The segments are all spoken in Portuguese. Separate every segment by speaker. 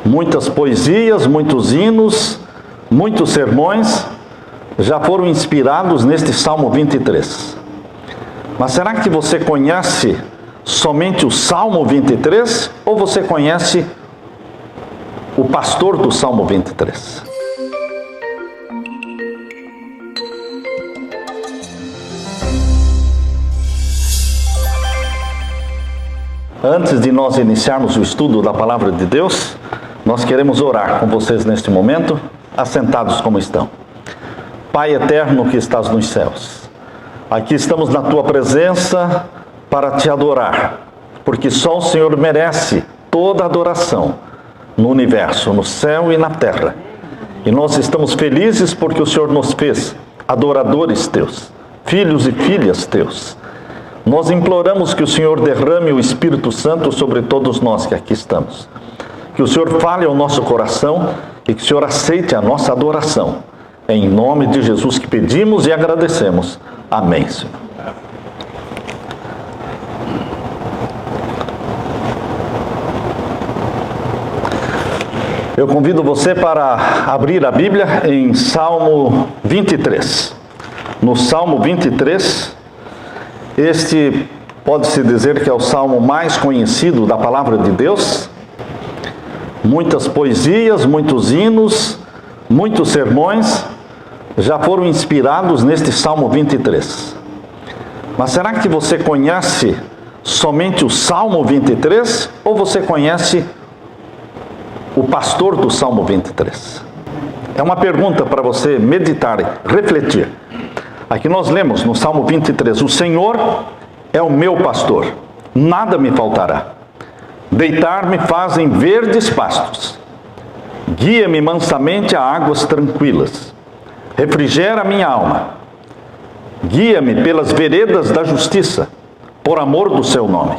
Speaker 1: Muitas poesias, muitos hinos, muitos sermões já foram inspirados neste Salmo 23. Mas será que você conhece somente o Salmo 23 ou você conhece o pastor do Salmo 23? Antes de nós iniciarmos o estudo da Palavra de Deus, nós queremos orar com vocês neste momento, assentados como estão. Pai eterno que estás nos céus, aqui estamos na Tua presença para Te adorar, porque só o Senhor merece toda adoração no universo, no céu e na terra. E nós estamos felizes porque o Senhor nos fez adoradores Teus, filhos e filhas Teus. Nós imploramos que o Senhor derrame o Espírito Santo sobre todos nós que aqui estamos. Que o Senhor fale ao nosso coração e que o Senhor aceite a nossa adoração. É em nome de Jesus que pedimos e agradecemos. Amém, Senhor. Eu convido você para abrir a Bíblia em Salmo 23. No Salmo 23... este pode-se dizer que é o salmo mais conhecido da Palavra de Deus. Muitas poesias, muitos hinos, muitos sermões já foram inspirados neste Salmo 23. Mas será que você conhece somente o Salmo 23 ou você conhece o pastor do Salmo 23? É uma pergunta para você meditar, refletir. Aqui nós lemos no Salmo 23, o Senhor é o meu pastor, nada me faltará. Deitar-me faz em verdes pastos, guia-me mansamente a águas tranquilas, refrigera minha alma, guia-me pelas veredas da justiça, por amor do seu nome.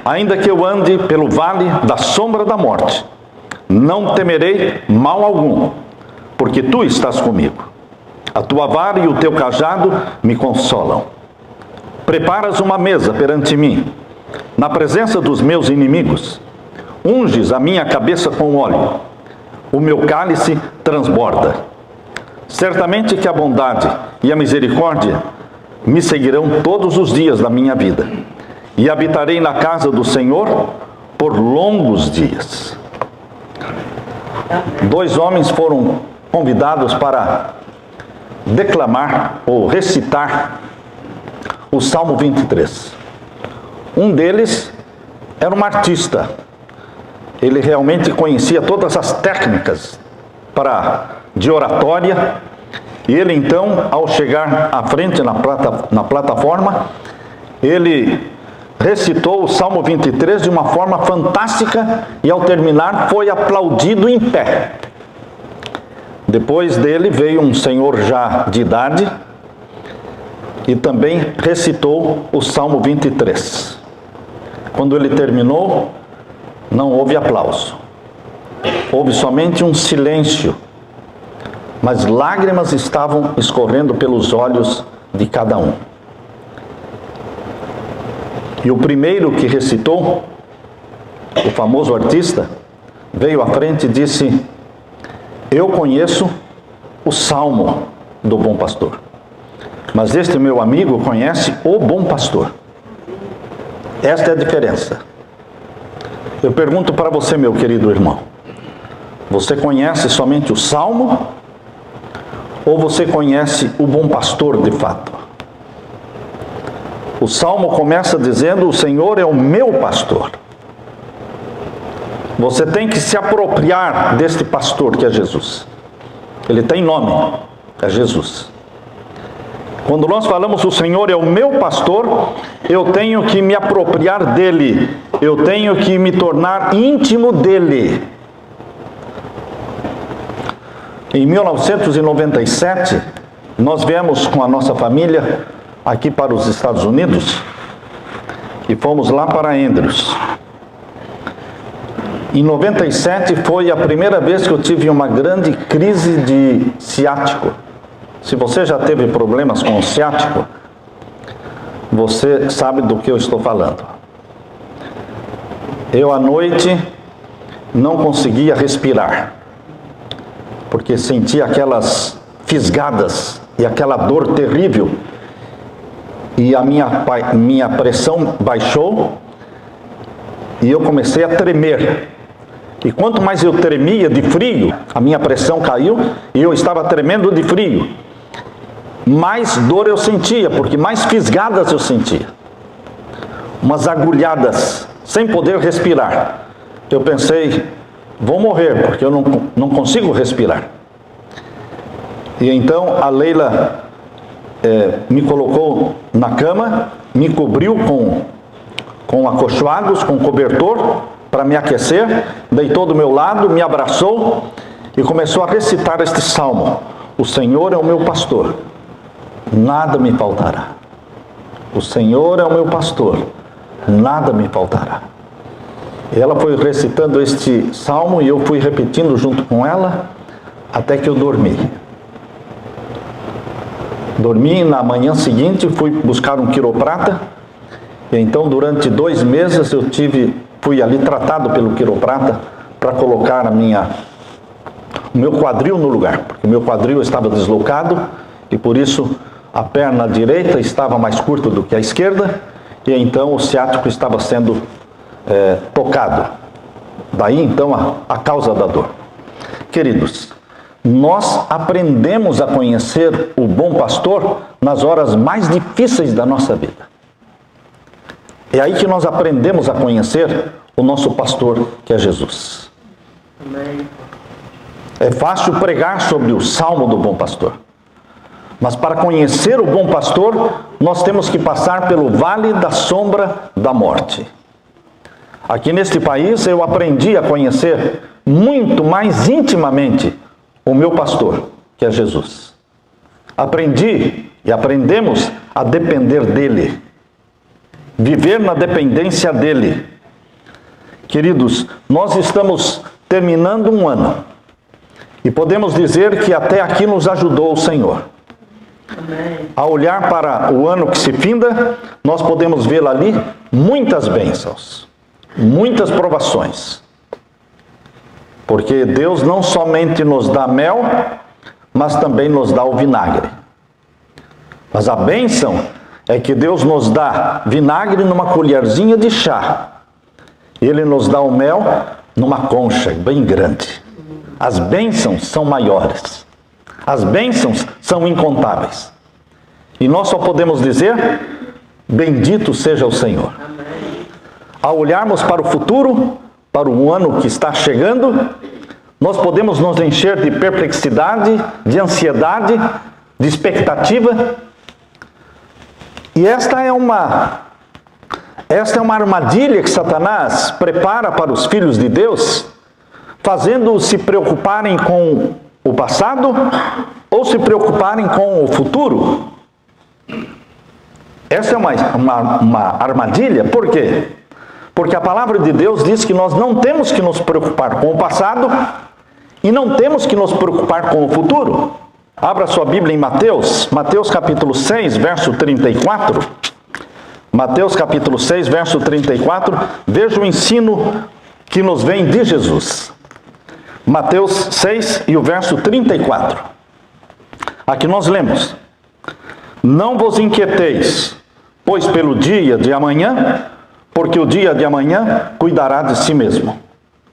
Speaker 1: Ainda que eu ande pelo vale da sombra da morte, não temerei mal algum, porque tu estás comigo. A tua vara e o teu cajado me consolam. Preparas uma mesa perante mim, na presença dos meus inimigos. Unges a minha cabeça com óleo. O meu cálice transborda. Certamente que a bondade e a misericórdia me seguirão todos os dias da minha vida. E habitarei na casa do Senhor por longos dias. Dois homens foram convidados para declamar ou recitar o Salmo 23. Um deles era um artista. Ele realmente conhecia todas as técnicas de oratória. E ele então, ao chegar à frente na plataforma, ele recitou o Salmo 23 de uma forma fantástica e ao terminar foi aplaudido em pé. Depois dele veio um senhor já de idade e também recitou o Salmo 23. Quando ele terminou, não houve aplauso. Houve somente um silêncio, mas lágrimas estavam escorrendo pelos olhos de cada um. E o primeiro que recitou, o famoso artista, veio à frente e disse: eu conheço o Salmo do Bom Pastor, mas este meu amigo conhece o Bom Pastor. Esta é a diferença. Eu pergunto para você, meu querido irmão, você conhece somente o Salmo ou você conhece o Bom Pastor de fato? O Salmo começa dizendo: o Senhor é o meu pastor. Você tem que se apropriar deste pastor que é Jesus. Ele tem nome, é Jesus. Quando nós falamos o Senhor é o meu pastor, eu tenho que me apropriar dele. Eu tenho que me tornar íntimo dele. Em 1997, nós viemos com a nossa família aqui para os Estados Unidos e fomos lá para Andrews. Em 97 foi a primeira vez que eu tive uma grande crise de ciático. Se você já teve problemas com o ciático, você sabe do que eu estou falando. Eu à noite não conseguia respirar, porque sentia aquelas fisgadas e aquela dor terrível, e a minha pressão baixou, e eu comecei a tremer. E quanto mais eu tremia de frio, a minha pressão caiu, e eu estava tremendo de frio, mais dor eu sentia, porque mais fisgadas eu sentia. Umas agulhadas, sem poder respirar. Eu pensei, vou morrer, porque eu não consigo respirar. E então a Leila me colocou na cama, me cobriu com acolchoados, com cobertor, para me aquecer, deitou do meu lado, me abraçou e começou a recitar este salmo: o Senhor é o meu pastor, nada me faltará. O Senhor é o meu pastor, nada me faltará. Ela foi recitando este salmo e eu fui repetindo junto com ela, até que eu dormi. Dormi, na manhã seguinte fui buscar um quiroprata, e então durante 2 meses eu fui ali tratado pelo quiroprata para colocar o meu quadril no lugar, porque o meu quadril estava deslocado e por isso a perna direita estava mais curta do que a esquerda, e então o ciático estava sendo tocado. Daí então a causa da dor. Queridos, nós aprendemos a conhecer o bom pastor nas horas mais difíceis da nossa vida. É aí que nós aprendemos a conhecer o nosso pastor, que é Jesus. Amém. É fácil pregar sobre o salmo do bom pastor, mas para conhecer o bom pastor, nós temos que passar pelo vale da sombra da morte. Aqui neste país eu aprendi a conhecer muito mais intimamente o meu pastor, que é Jesus. Aprendi e aprendemos a depender dele, viver na dependência dele. Queridos, nós estamos terminando um ano e podemos dizer que até aqui nos ajudou o Senhor. Amém. A olhar para o ano que se finda, nós podemos ver ali muitas bênçãos, muitas provações. Porque Deus não somente nos dá mel, mas também nos dá o vinagre. Mas a bênção é que Deus nos dá vinagre numa colherzinha de chá. Ele nos dá o mel numa concha bem grande. As bênçãos são maiores. As bênçãos são incontáveis. E nós só podemos dizer, bendito seja o Senhor. Ao olharmos para o futuro, para o ano que está chegando, nós podemos nos encher de perplexidade, de ansiedade, de expectativa. E esta é uma armadilha que Satanás prepara para os filhos de Deus, fazendo-os se preocuparem com o passado ou se preocuparem com o futuro. Essa é uma armadilha. Por quê? Porque a palavra de Deus diz que nós não temos que nos preocupar com o passado e não temos que nos preocupar com o futuro. Abra sua Bíblia em Mateus capítulo 6, verso 34. Mateus capítulo 6, verso 34. Veja o ensino que nos vem de Jesus. Mateus 6 e o verso 34. Aqui nós lemos: não vos inquieteis, pois pelo dia de amanhã, porque o dia de amanhã cuidará de si mesmo.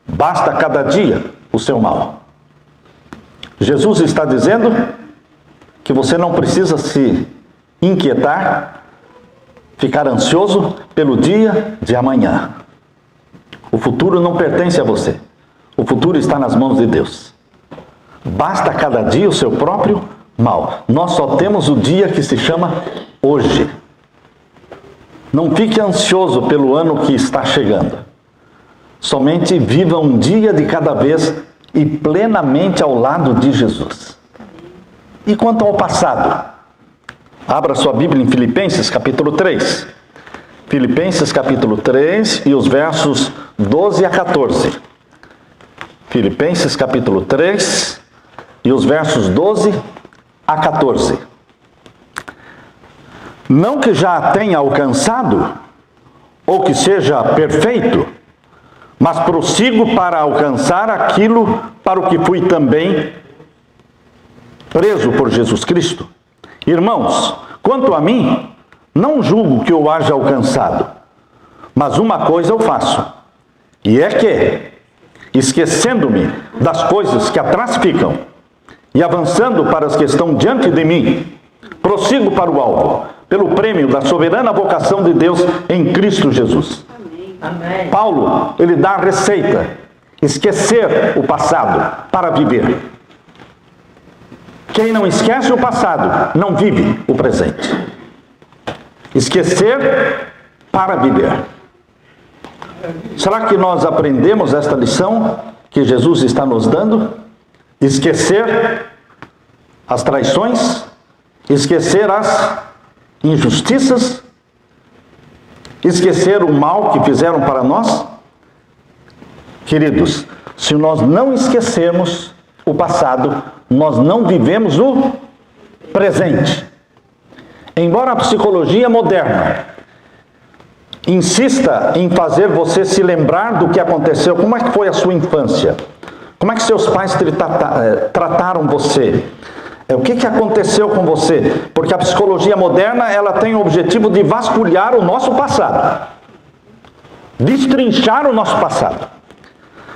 Speaker 1: Basta cada dia o seu mal. Jesus está dizendo que você não precisa se inquietar, ficar ansioso pelo dia de amanhã. O futuro não pertence a você. O futuro está nas mãos de Deus. Basta cada dia o seu próprio mal. Nós só temos o dia que se chama hoje. Não fique ansioso pelo ano que está chegando. Somente viva um dia de cada vez e plenamente ao lado de Jesus. E quanto ao passado? Abra sua Bíblia em Filipenses capítulo 3. Filipenses capítulo 3 e os versos 12 a 14. Filipenses capítulo 3 e os versos 12 a 14. Não que já tenha alcançado, ou que seja perfeito, mas prossigo para alcançar aquilo para o que fui também preso por Jesus Cristo. Irmãos, quanto a mim, não julgo que eu haja alcançado, mas uma coisa eu faço, e é que, esquecendo-me das coisas que atrás ficam, e avançando para as que estão diante de mim, prossigo para o alvo, pelo prêmio da soberana vocação de Deus em Cristo Jesus.
Speaker 2: Amém.
Speaker 1: Paulo, ele dá a receita: esquecer o passado para viver. Quem não esquece o passado, não vive o presente. Esquecer para viver. Será que nós aprendemos esta lição que Jesus está nos dando? Esquecer as traições, esquecer as injustiças, esquecer o mal que fizeram para nós? Queridos, se nós não esquecermos o passado, nós não vivemos o presente. Embora a psicologia moderna insista em fazer você se lembrar do que aconteceu, como é que foi a sua infância, como é que seus pais trataram você, o que aconteceu com você, porque a psicologia moderna, ela tem o objetivo de vasculhar o nosso passado, destrinchar o nosso passado,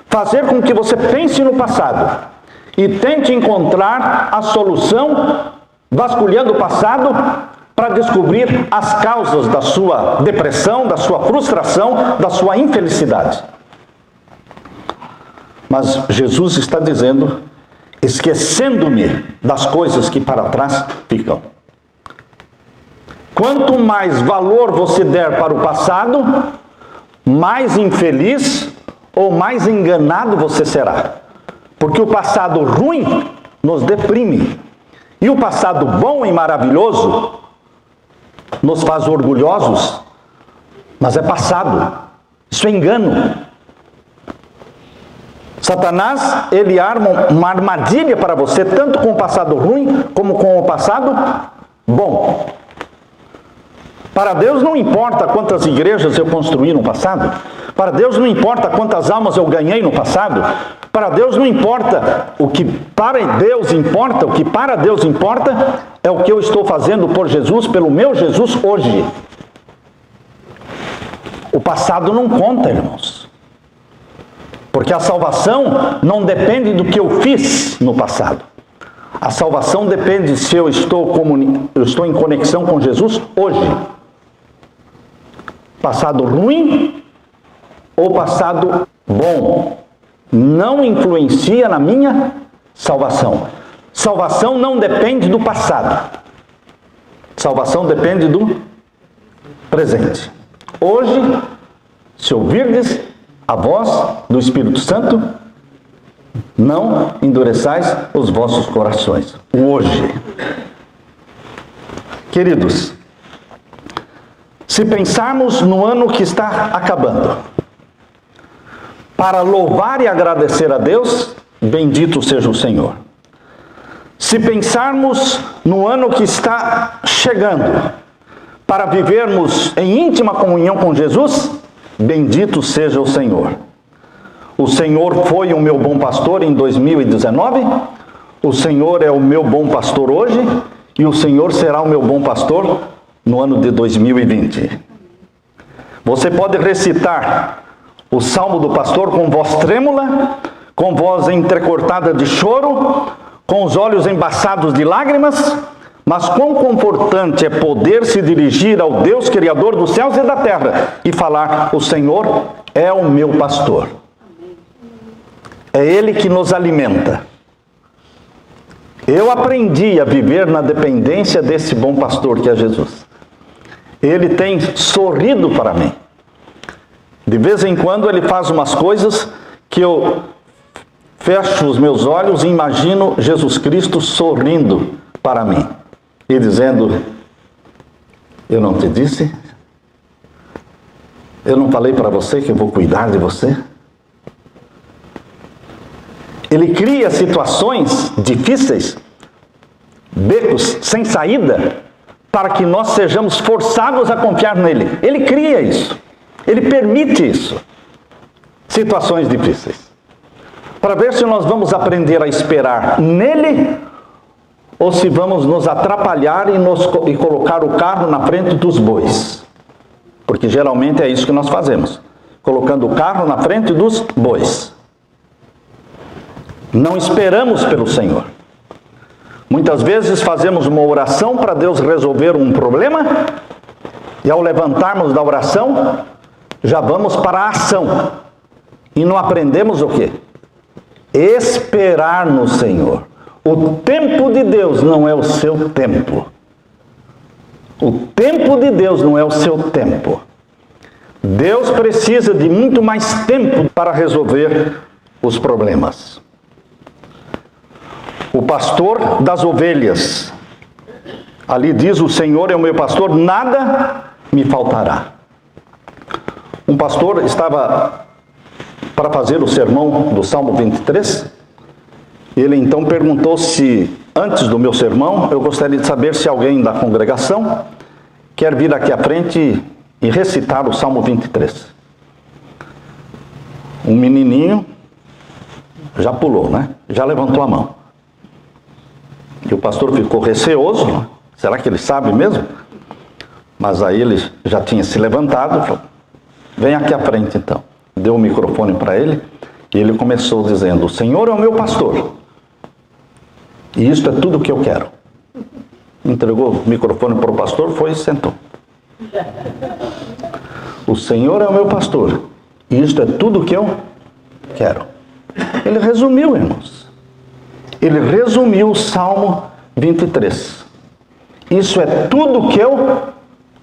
Speaker 1: fazer com que você pense no passado e tente encontrar a solução vasculhando o passado para descobrir as causas da sua depressão, da sua frustração, da sua infelicidade. Mas Jesus está dizendo: esquecendo-me das coisas que para trás ficam. Quanto mais valor você der para o passado, mais infeliz ou mais enganado você será. Porque o passado ruim nos deprime. E o passado bom e maravilhoso nos faz orgulhosos. Mas é passado. Isso é engano. Satanás, ele arma uma armadilha para você, tanto com o passado ruim, como com o passado bom. Para Deus não importa quantas igrejas eu construí no passado. Para Deus não importa quantas almas eu ganhei no passado. Para Deus não importa o que para Deus importa. O que para Deus importa é o que eu estou fazendo por Jesus, pelo meu Jesus hoje. O passado não conta, irmãos. Porque a salvação não depende do que eu fiz no passado. A salvação depende se eu estou em conexão com Jesus hoje. Passado ruim ou passado bom não influencia na minha salvação. Salvação não depende do passado. Salvação depende do presente. Hoje, se ouvirdes a voz do Espírito Santo, não endureçais os vossos corações. Hoje. Queridos, se pensarmos no ano que está acabando, para louvar e agradecer a Deus, bendito seja o Senhor. Se pensarmos no ano que está chegando, para vivermos em íntima comunhão com Jesus, bendito seja o Senhor. O Senhor foi o meu bom pastor em 2019, o Senhor é o meu bom pastor hoje, e o Senhor será o meu bom pastor no ano de 2020. Você pode recitar o Salmo do Pastor com voz trêmula, com voz entrecortada de choro, com os olhos embaçados de lágrimas, mas quão confortante é poder se dirigir ao Deus Criador dos céus e da terra e falar: o Senhor é o meu pastor. É Ele que nos alimenta. Eu aprendi a viver na dependência desse bom pastor que é Jesus. Ele tem sorrido para mim. De vez em quando ele faz umas coisas que eu fecho os meus olhos e imagino Jesus Cristo sorrindo para mim e dizendo: eu não te disse? Eu não falei para você que eu vou cuidar de você? Ele cria situações difíceis, becos sem saída, para que nós sejamos forçados a confiar nele. Ele cria isso. Ele permite isso. situações difíceis. Para ver se nós vamos aprender a esperar nele ou se vamos nos atrapalhar e colocar o carro na frente dos bois. Porque geralmente é isso que nós fazemos. Colocando o carro na frente dos bois. Não esperamos pelo Senhor. Muitas vezes fazemos uma oração para Deus resolver um problema e ao levantarmos da oração, já vamos para a ação. E não aprendemos o quê? Esperar no Senhor. O tempo de Deus não é o seu tempo. O tempo de Deus não é o seu tempo. Deus precisa de muito mais tempo para resolver os problemas. O pastor das ovelhas. Ali diz: o Senhor é o meu pastor, nada me faltará. Um pastor estava para fazer o sermão do Salmo 23. Ele então perguntou se, antes do meu sermão, eu gostaria de saber se alguém da congregação quer vir aqui à frente e recitar o Salmo 23. Um menininho já pulou, né? Já levantou a mão. E o pastor ficou receoso, né? Será que ele sabe mesmo? Mas aí ele já tinha se levantado e falou: vem aqui à frente então. Deu o microfone para ele e ele começou dizendo: o Senhor é o meu pastor. E isto é tudo o que eu quero. Entregou o microfone para o pastor, foi e sentou. O Senhor é o meu pastor. E isto é tudo o que eu quero. Ele resumiu, irmãos. Ele resumiu o Salmo 23. Isso é tudo o que eu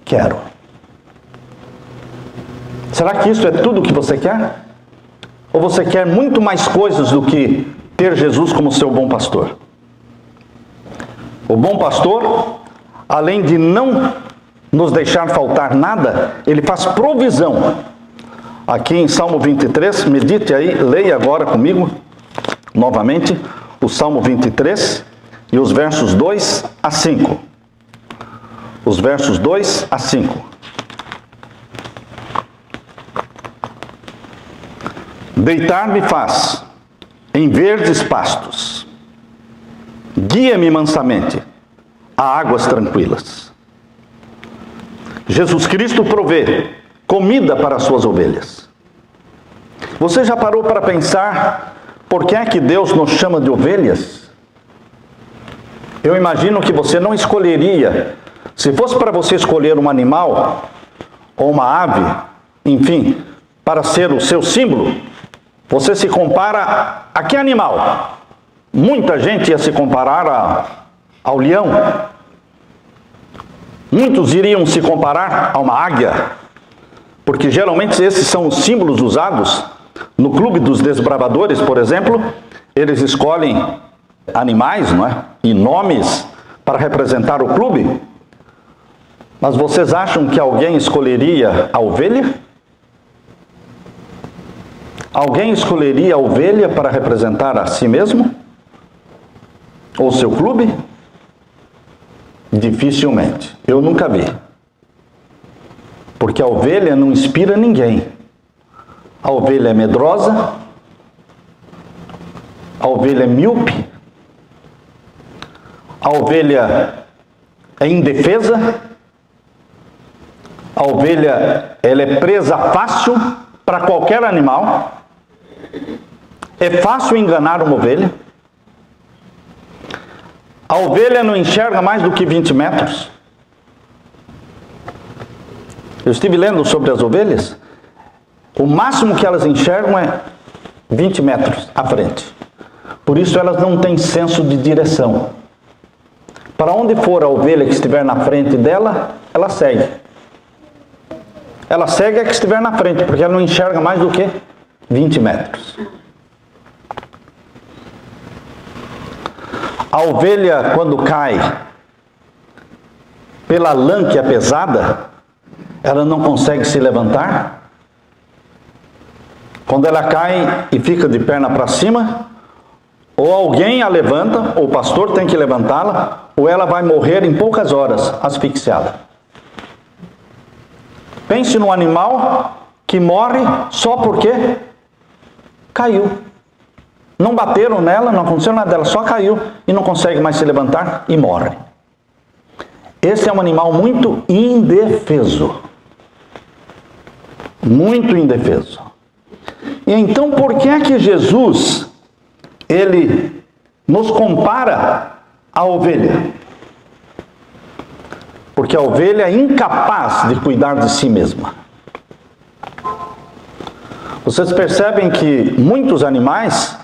Speaker 1: quero. Será que isso é tudo o que você quer? Ou você quer muito mais coisas do que ter Jesus como seu bom pastor? O bom pastor, além de não nos deixar faltar nada, ele faz provisão. Aqui em Salmo 23, medite aí, leia agora comigo, novamente, o Salmo 23 e os versos 2 a 5. Os versos 2 a 5. Deitar-me faz em verdes pastos. Guia-me mansamente a águas tranquilas. Jesus Cristo provê comida para as suas ovelhas. Você já parou para pensar por que é que Deus nos chama de ovelhas? Eu imagino que você não escolheria, se fosse para você escolher um animal ou uma ave, enfim, para ser o seu símbolo, você se compara a que animal? Muita gente ia se comparar ao leão. Muitos iriam se comparar a uma águia, porque geralmente esses são os símbolos usados no clube dos desbravadores, por exemplo. Eles escolhem animais, não é? E nomes para representar o clube. Mas vocês acham que alguém escolheria a ovelha? Alguém escolheria a ovelha para representar a si mesmo? Ou seu clube? Dificilmente. Eu nunca vi. Porque a ovelha não inspira ninguém. A ovelha é medrosa. A ovelha é míope. A ovelha é indefesa. A ovelha, ela é presa fácil para qualquer animal. É fácil enganar uma ovelha. A ovelha não enxerga mais do que 20 metros. Eu estive lendo sobre as ovelhas. O máximo que elas enxergam é 20 metros à frente. Por isso elas não têm senso de direção. Para onde for a ovelha que estiver na frente dela, ela segue. Ela segue a que estiver na frente, porque ela não enxerga mais do que 20 metros. A ovelha, quando cai pela lã que é pesada, ela não consegue se levantar. Quando ela cai e fica de perna para cima, ou alguém a levanta, ou o pastor tem que levantá-la, ou ela vai morrer em poucas horas, asfixiada. Pense num animal que morre só porque caiu. Não bateram nela, não aconteceu nada dela, só caiu e não consegue mais se levantar e morre. Esse é um animal muito indefeso. Muito indefeso. E então, por que é que Jesus, ele nos compara à ovelha? Porque a ovelha é incapaz de cuidar de si mesma. Vocês percebem que muitos animais,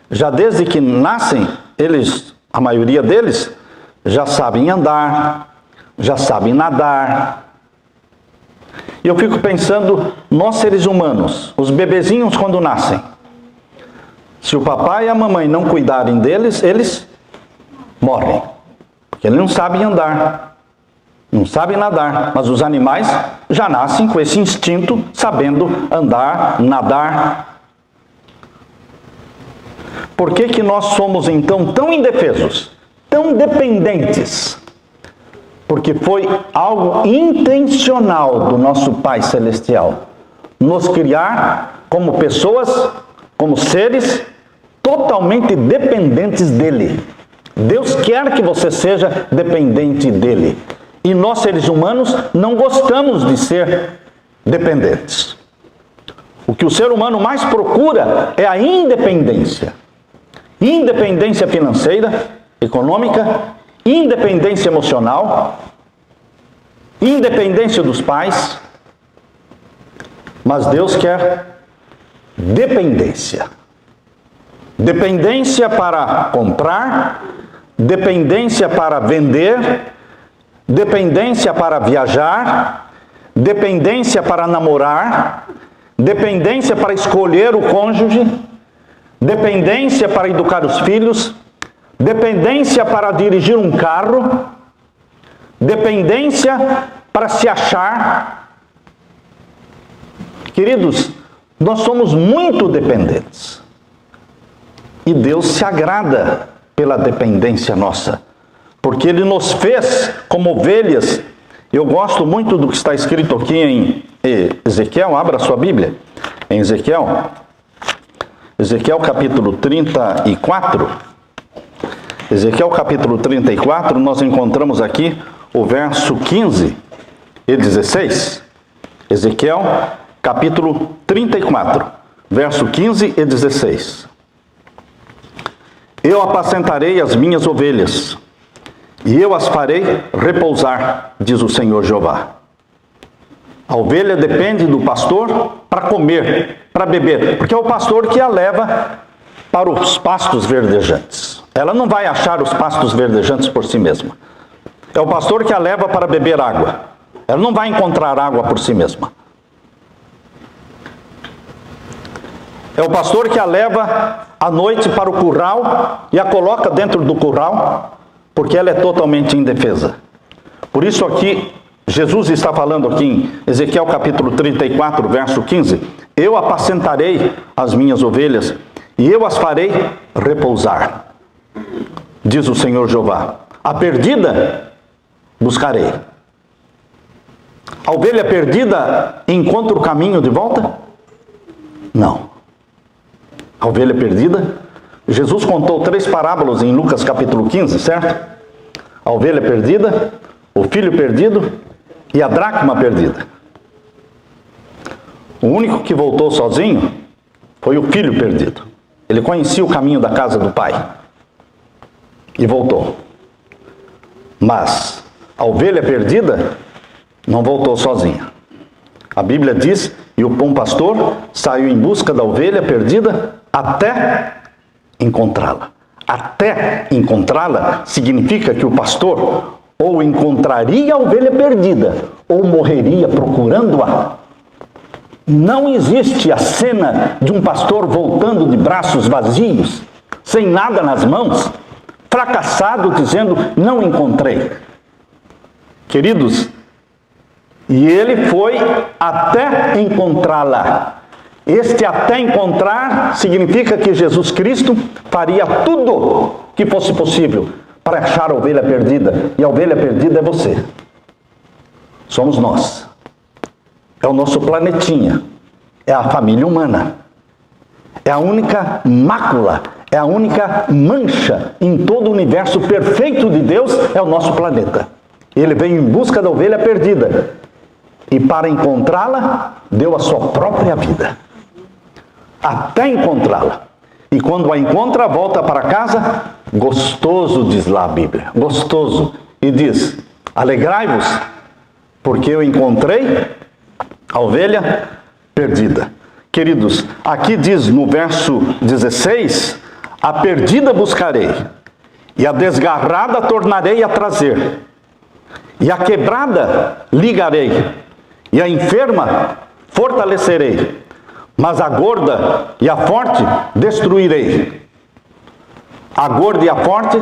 Speaker 1: já desde que nascem, a maioria deles, já sabem andar, já sabem nadar. E eu fico pensando, nós seres humanos, os bebezinhos quando nascem, se o papai e a mamãe não cuidarem deles, eles morrem. Porque eles não sabem andar, não sabem nadar. Mas os animais já nascem com esse instinto, sabendo andar, nadar. Por que que nós somos então tão indefesos, tão dependentes? Porque foi algo intencional do nosso Pai Celestial nos criar como pessoas, como seres totalmente dependentes dEle. Deus quer que você seja dependente dEle. E nós, seres humanos, não gostamos de ser dependentes. O que o ser humano mais procura é a independência. Independência financeira, econômica, independência emocional, independência dos pais, mas Deus quer dependência. Dependência para comprar, dependência para vender, dependência para viajar, dependência para namorar, dependência para escolher o cônjuge, dependência para educar os filhos, dependência para dirigir um carro, dependência para se achar. Queridos, nós somos muito dependentes. E Deus se agrada pela dependência nossa, porque Ele nos fez como ovelhas. Eu gosto muito do que está escrito aqui em Ezequiel, abra a sua Bíblia, em Ezequiel capítulo 34, Ezequiel capítulo 34, nós encontramos aqui o verso 15 e 16. Ezequiel capítulo 34, verso 15 e 16. Eu apacentarei as minhas ovelhas, e eu as farei repousar, diz o Senhor Jeová. A ovelha depende do pastor para comer, para beber, porque é o pastor que a leva para os pastos verdejantes. Ela não vai achar os pastos verdejantes por si mesma. É o pastor que a leva para beber água. Ela não vai encontrar água por si mesma. É o pastor que a leva à noite para o curral e a coloca dentro do curral, porque ela é totalmente indefesa. Por isso aqui, Jesus está falando aqui em Ezequiel capítulo 34, verso 15. Eu apacentarei as minhas ovelhas e eu as farei repousar, diz o Senhor Jeová. A perdida buscarei. A ovelha perdida encontra o caminho de volta? Não. A ovelha perdida, Jesus contou 3 parábolas em Lucas capítulo 15, certo? A ovelha perdida, o filho perdido e a dracma perdida. O único que voltou sozinho foi o filho perdido. Ele conhecia o caminho da casa do pai e voltou. Mas a ovelha perdida não voltou sozinha. A Bíblia diz, e o bom pastor saiu em busca da ovelha perdida até encontrá-la. Até encontrá-la significa que o pastor ou encontraria a ovelha perdida ou morreria procurando-a. Não existe a cena de um pastor voltando de braços vazios, sem nada nas mãos, fracassado, dizendo, não encontrei. Queridos, e ele foi até encontrá-la. Este até encontrar significa que Jesus Cristo faria tudo que fosse possível para achar a ovelha perdida. E a ovelha perdida é você. Somos nós. É o nosso planetinha. É a família humana. É a única mácula, é a única mancha em todo o universo perfeito de Deus, é o nosso planeta. Ele veio em busca da ovelha perdida. E para encontrá-la, deu a sua própria vida. Até encontrá-la. E quando a encontra, volta para casa, gostoso, diz lá a Bíblia, gostoso. E diz, alegrai-vos, porque eu encontrei a ovelha perdida. Queridos, aqui diz no verso 16, a perdida buscarei, e a desgarrada tornarei a trazer, e a quebrada ligarei, e a enferma fortalecerei, mas a gorda e a forte destruirei. A gorda e a forte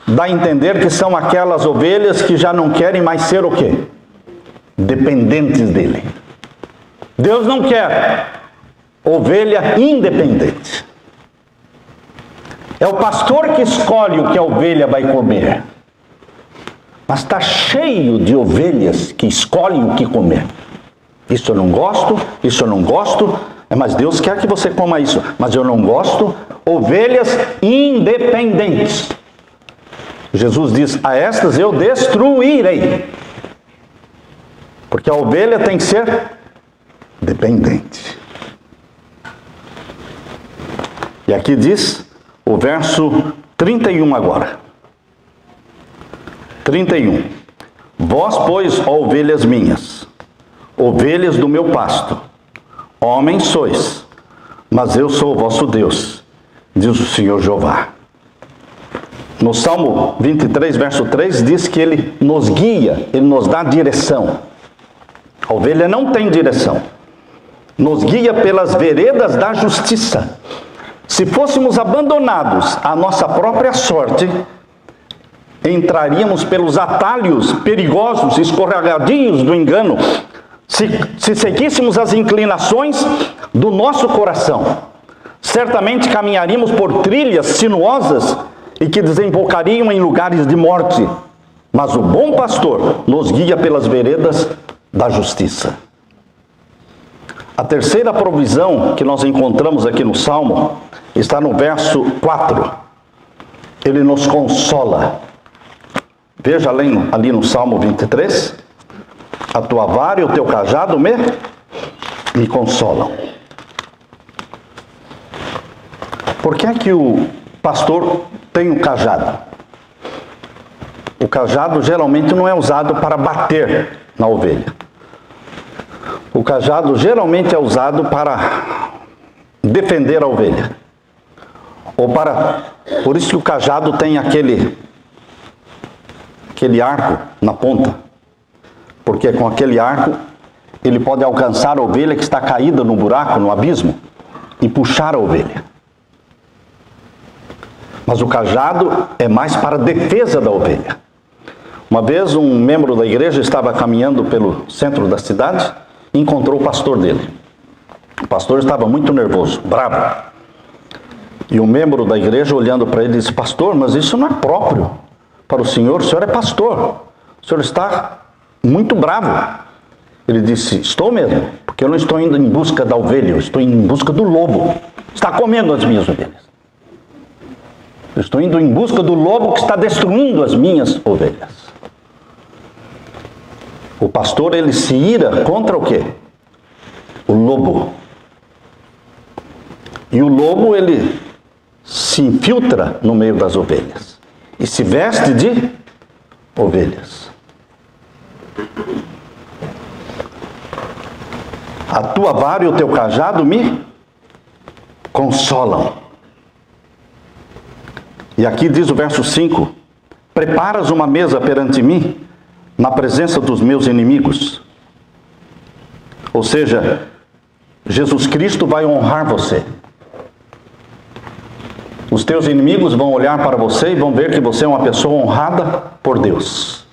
Speaker 1: dá a entender que são aquelas ovelhas que já não querem mais ser o quê? Dependentes dele. Deus não quer ovelha independente. É o pastor que escolhe o que a ovelha vai comer. Mas está cheio de ovelhas que escolhem o que comer. Isso eu não gosto, isso eu não gosto, mas Deus quer que você coma isso. Mas eu não gosto. Ovelhas independentes. Jesus diz, a estas eu destruirei. Porque a ovelha tem que ser dependente. E aqui diz o verso 31 agora. 31. Vós, pois, ó ovelhas minhas, ovelhas do meu pasto, homens sois, mas eu sou o vosso Deus, diz o Senhor Jeová. No Salmo 23, verso 3, diz que Ele nos guia, Ele nos dá direção. A ovelha não tem direção. Nos guia pelas veredas da justiça. Se fôssemos abandonados à nossa própria sorte, entraríamos pelos atalhos perigosos, escorregadios do engano, se seguíssemos as inclinações do nosso coração. Certamente caminharíamos por trilhas sinuosas e que desembocariam em lugares de morte. Mas o bom pastor nos guia pelas veredas da justiça. A terceira provisão que nós encontramos aqui no Salmo está no verso 4. Ele nos consola. Veja ali no Salmo 23. A tua vara e o teu cajado me consolam. Por que é que o pastor tem um cajado? O cajado geralmente não é usado para bater na ovelha. O cajado geralmente é usado para defender a ovelha. Por isso que o cajado tem aquele arco na ponta. Porque com aquele arco ele pode alcançar a ovelha que está caída no buraco, no abismo, e puxar a ovelha. Mas o cajado é mais para a defesa da ovelha. Uma vez um membro da igreja estava caminhando pelo centro da cidade e encontrou o pastor dele. O pastor estava muito nervoso, bravo. E o membro da igreja, olhando para ele, disse, pastor, mas isso não é próprio para o senhor é pastor. O senhor está muito bravo. Ele disse, estou mesmo, porque eu não estou indo em busca da ovelha, eu estou indo em busca do lobo. Está comendo as minhas ovelhas. Eu estou indo em busca do lobo que está destruindo as minhas ovelhas. O pastor, ele se ira contra o quê? O lobo. E o lobo, ele se infiltra no meio das ovelhas. E se veste de ovelhas. A tua vara e o teu cajado me consolam. E aqui diz o verso 5, preparas uma mesa perante mim, na presença dos meus inimigos. Ou seja, Jesus Cristo vai honrar você. Os teus inimigos vão olhar para você e vão ver que você é uma pessoa honrada por Deus.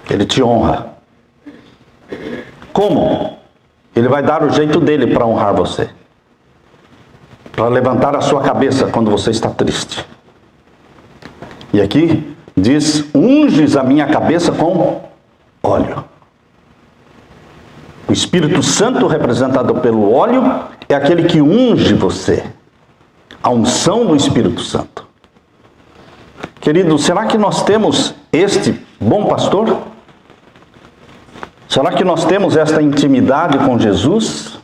Speaker 1: Ele te honra. Como? Ele vai dar o jeito dele para honrar você. Para levantar a sua cabeça quando você está triste. E aqui diz, unges a minha cabeça com óleo. O Espírito Santo, representado pelo óleo, é aquele que unge você. A unção do Espírito Santo. Queridos, será que nós temos este bom pastor? Será que nós temos esta intimidade com Jesus?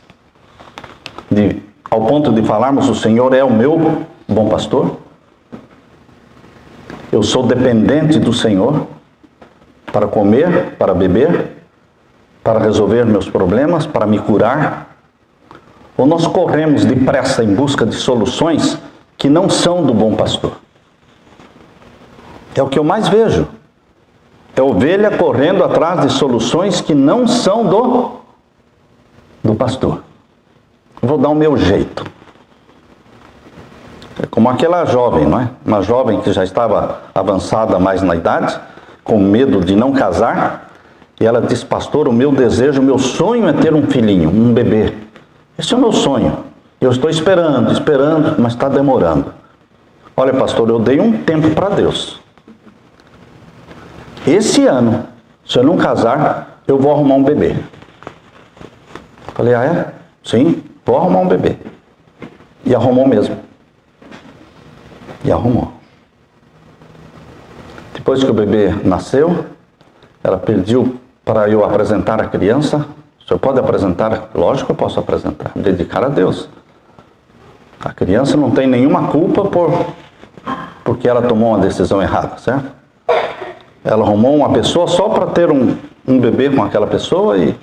Speaker 1: Ao ponto de falarmos, o Senhor é o meu bom pastor? Eu sou dependente do Senhor para comer, para beber, para resolver meus problemas, para me curar? Ou nós corremos depressa em busca de soluções que não são do bom pastor? É o que eu mais vejo. É ovelha correndo atrás de soluções que não são do pastor. Vou dar o meu jeito. É como aquela jovem, não é? Uma jovem que já estava avançada mais na idade, com medo de não casar, e ela disse: pastor, o meu desejo, o meu sonho é ter um filhinho, um bebê. Esse é o meu sonho. Eu estou esperando, mas está demorando. Olha, pastor, eu dei um tempo para Deus. Esse ano, se eu não casar, eu vou arrumar um bebê. Falei: ah, é? Sim, vou arrumar um bebê. E arrumou mesmo. E arrumou. Depois que o bebê nasceu, ela pediu para eu apresentar a criança. O senhor pode apresentar? Lógico que eu posso apresentar. Dedicar a Deus. A criança não tem nenhuma culpa porque ela tomou uma decisão errada, certo? Ela arrumou uma pessoa só para ter um bebê com aquela pessoa e...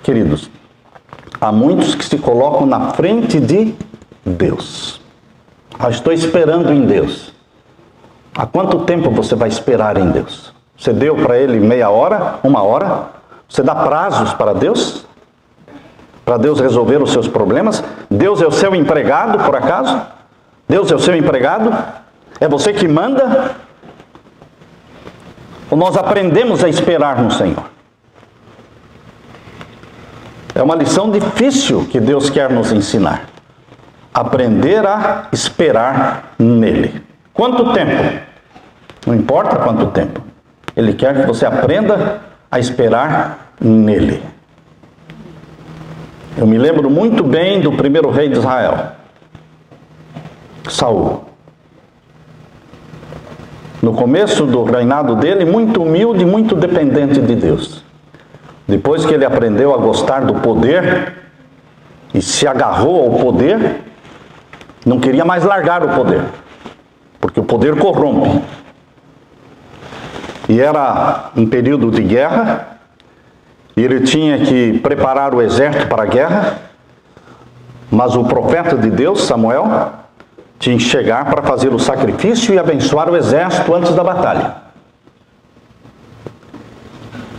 Speaker 1: Queridos, há muitos que se colocam na frente de Deus. Estou esperando em Deus. Há quanto tempo você vai esperar em Deus? Você deu para Ele meia hora, uma hora? Você dá prazos para Deus? Para Deus resolver os seus problemas? Deus é o seu empregado, por acaso? Deus é o seu empregado? É você que manda? Ou nós aprendemos a esperar no Senhor? É uma lição difícil que Deus quer nos ensinar. Aprender a esperar nele. Quanto tempo? Não importa quanto tempo. Ele quer que você aprenda a esperar nele. Eu me lembro muito bem do primeiro rei de Israel, Saul. No começo do reinado dele, muito humilde, muito dependente de Deus. Depois que ele aprendeu a gostar do poder e se agarrou ao poder, não queria mais largar o poder, porque o poder corrompe. E era um período de guerra, e ele tinha que preparar o exército para a guerra, mas o profeta de Deus, Samuel, tinha que chegar para fazer o sacrifício e abençoar o exército antes da batalha.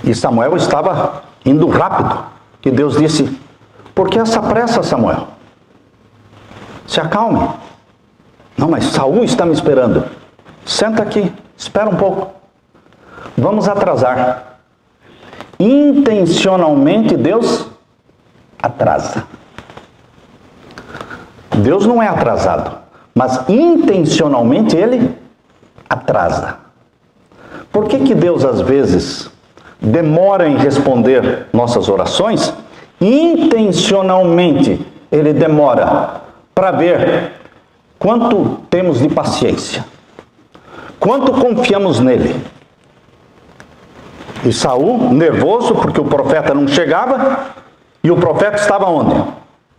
Speaker 1: E Samuel estava indo rápido. E Deus disse: por que essa pressa, Samuel? Se acalme. Não, mas Saul está me esperando. Senta aqui, espera um pouco. Vamos atrasar. Intencionalmente Deus atrasa. Deus não é atrasado, mas intencionalmente Ele atrasa. Por que Deus às vezes demora em responder nossas orações? Intencionalmente Ele demora para ver quanto temos de paciência, quanto confiamos nele. E Saul, nervoso porque o profeta não chegava, e o profeta estava onde?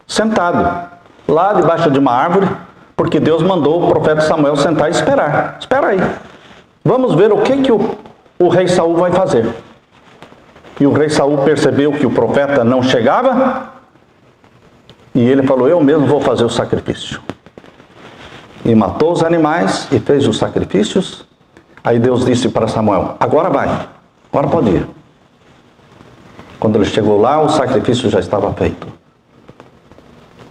Speaker 1: Sentado, lá debaixo de uma árvore, porque Deus mandou o profeta Samuel sentar e esperar. Espera aí, vamos ver o que o rei Saul vai fazer. E o rei Saul percebeu que o profeta não chegava, e ele falou: eu mesmo vou fazer o sacrifício. E matou os animais e fez os sacrifícios. Aí Deus disse para Samuel: agora vai, agora pode ir. Quando ele chegou lá, o sacrifício já estava feito.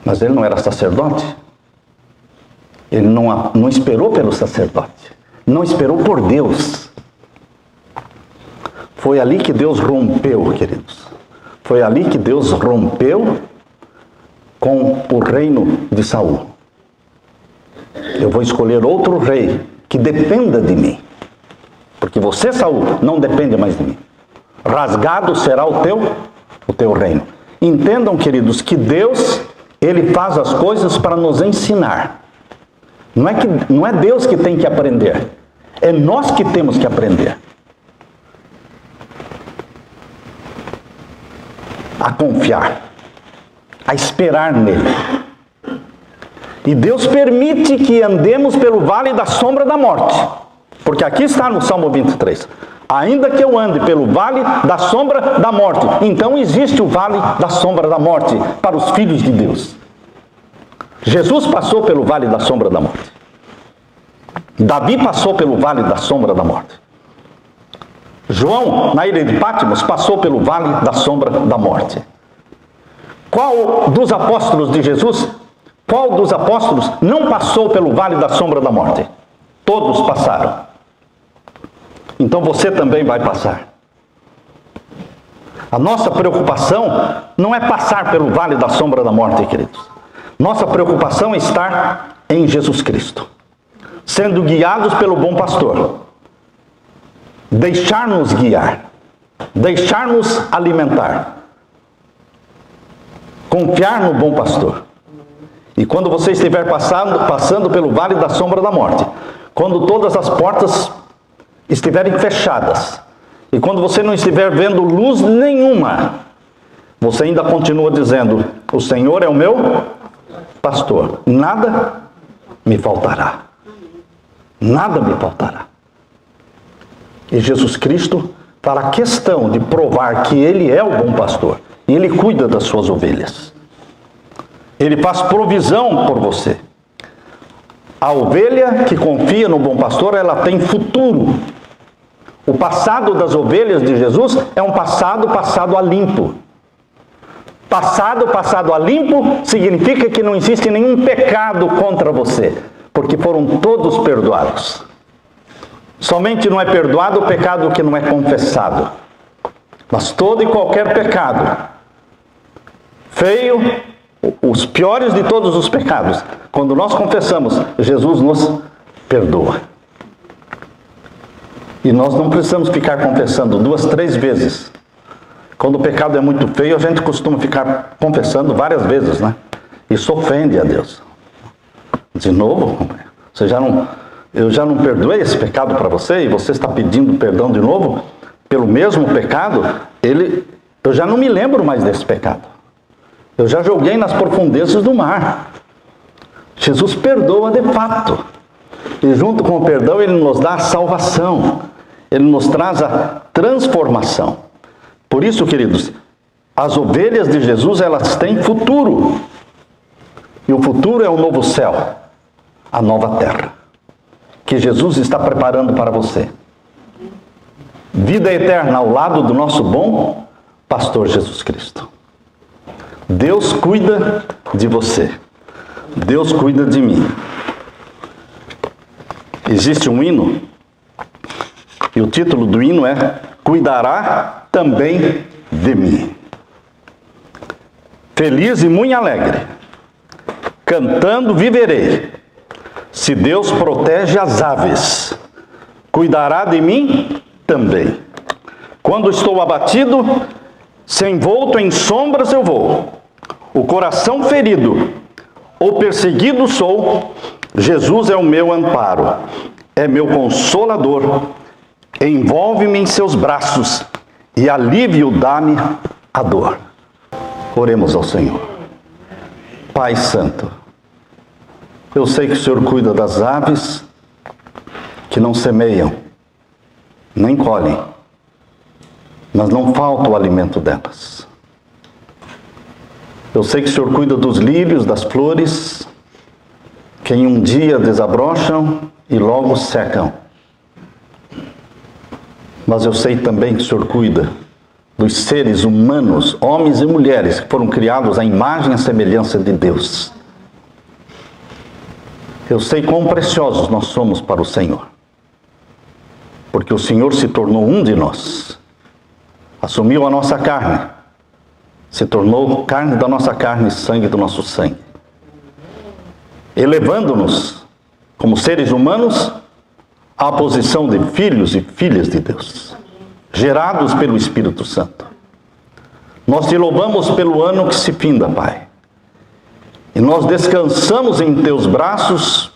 Speaker 1: Mas ele não era sacerdote. Ele não esperou pelo sacerdote. Não esperou por Deus. Foi ali que Deus rompeu, queridos. Foi ali que Deus rompeu com o reino de Saul. Eu vou escolher outro rei que dependa de mim. Porque você, Saul, não depende mais de mim. Rasgado será o teu teu reino. Entendam, queridos, que Deus, Ele faz as coisas para nos ensinar. Não é Deus que tem que aprender. É nós que temos que aprender. A confiar. A esperar nele. E Deus permite que andemos pelo vale da sombra da morte. Porque aqui está no Salmo 23. Ainda que eu ande pelo vale da sombra da morte. Então existe o vale da sombra da morte para os filhos de Deus. Jesus passou pelo vale da sombra da morte. Davi passou pelo vale da sombra da morte. João, na ilha de Patmos, passou pelo vale da sombra da morte. Qual dos apóstolos de Jesus, qual dos apóstolos não passou pelo vale da sombra da morte? Todos passaram. Então você também vai passar. A nossa preocupação não é passar pelo vale da sombra da morte, queridos. Nossa preocupação é estar em Jesus Cristo, sendo guiados pelo bom pastor. Deixar-nos guiar, deixar-nos alimentar, confiar no bom pastor. E quando você estiver passando pelo vale da sombra da morte, quando todas as portas estiverem fechadas, e quando você não estiver vendo luz nenhuma, você ainda continua dizendo: o Senhor é o meu pastor, nada me faltará. Nada me faltará. E Jesus Cristo fará questão de provar que Ele é o bom pastor. E Ele cuida das suas ovelhas. Ele faz provisão por você. A ovelha que confia no bom pastor, ela tem futuro. O passado das ovelhas de Jesus é um passado a limpo. Passado a limpo significa que não existe nenhum pecado contra você, porque foram todos perdoados. Somente não é perdoado o pecado que não é confessado. Mas todo e qualquer pecado, feio, os piores de todos os pecados, quando nós confessamos, Jesus nos perdoa. E nós não precisamos ficar confessando 2, 3 vezes. Quando o pecado é muito feio, a gente costuma ficar confessando várias vezes, né? Isso ofende a Deus. De novo, eu já não perdoei esse pecado para você, e você está pedindo perdão de novo pelo mesmo pecado. Eu já não me lembro mais desse pecado. Eu já joguei nas profundezas do mar. Jesus perdoa de fato. E junto com o perdão, Ele nos dá a salvação. Ele nos traz a transformação. Por isso, queridos, as ovelhas de Jesus, elas têm futuro. E o futuro é o novo céu, a nova terra, que Jesus está preparando para você. Vida eterna ao lado do nosso bom pastor Jesus Cristo. Deus cuida de você. Deus cuida de mim. Existe um hino, e o título do hino é: Cuidará também de mim. Feliz e muito alegre, cantando viverei. Se Deus protege as aves, cuidará de mim também. Quando estou abatido, se envolto em sombras eu vou. O coração ferido ou perseguido sou, Jesus é o meu amparo, é meu consolador. Envolve-me em seus braços e alívio dá-me a dor. Oremos ao Senhor. Pai Santo, eu sei que o Senhor cuida das aves que não semeiam, nem colhem, mas não falta o alimento delas. Eu sei que o Senhor cuida dos lírios, das flores, que em um dia desabrocham e logo secam. Mas eu sei também que o Senhor cuida dos seres humanos, homens e mulheres, que foram criados à imagem e à semelhança de Deus. Eu sei quão preciosos nós somos para o Senhor, porque o Senhor se tornou um de nós, assumiu a nossa carne, se tornou carne da nossa carne e sangue do nosso sangue, elevando-nos como seres humanos à posição de filhos e filhas de Deus, gerados pelo Espírito Santo. Nós te louvamos pelo ano que se finda, Pai. E nós descansamos em teus braços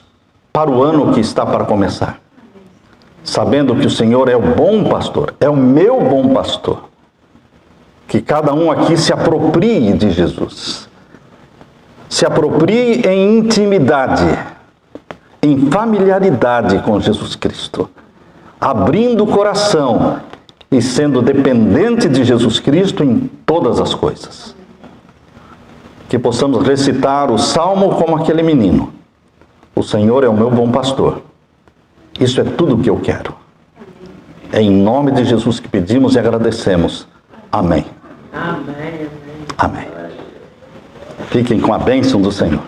Speaker 1: para o ano que está para começar. Sabendo que o Senhor é o bom pastor, é o meu bom pastor. Que cada um aqui se aproprie de Jesus. Se aproprie em intimidade, em familiaridade com Jesus Cristo. Abrindo o coração e sendo dependente de Jesus Cristo em todas as coisas. Que possamos recitar o Salmo como aquele menino. O Senhor é o meu bom pastor. Isso é tudo o que eu quero. É em nome de Jesus que pedimos e agradecemos. Amém.
Speaker 2: Amém.
Speaker 1: Amém. Fiquem com a bênção do Senhor.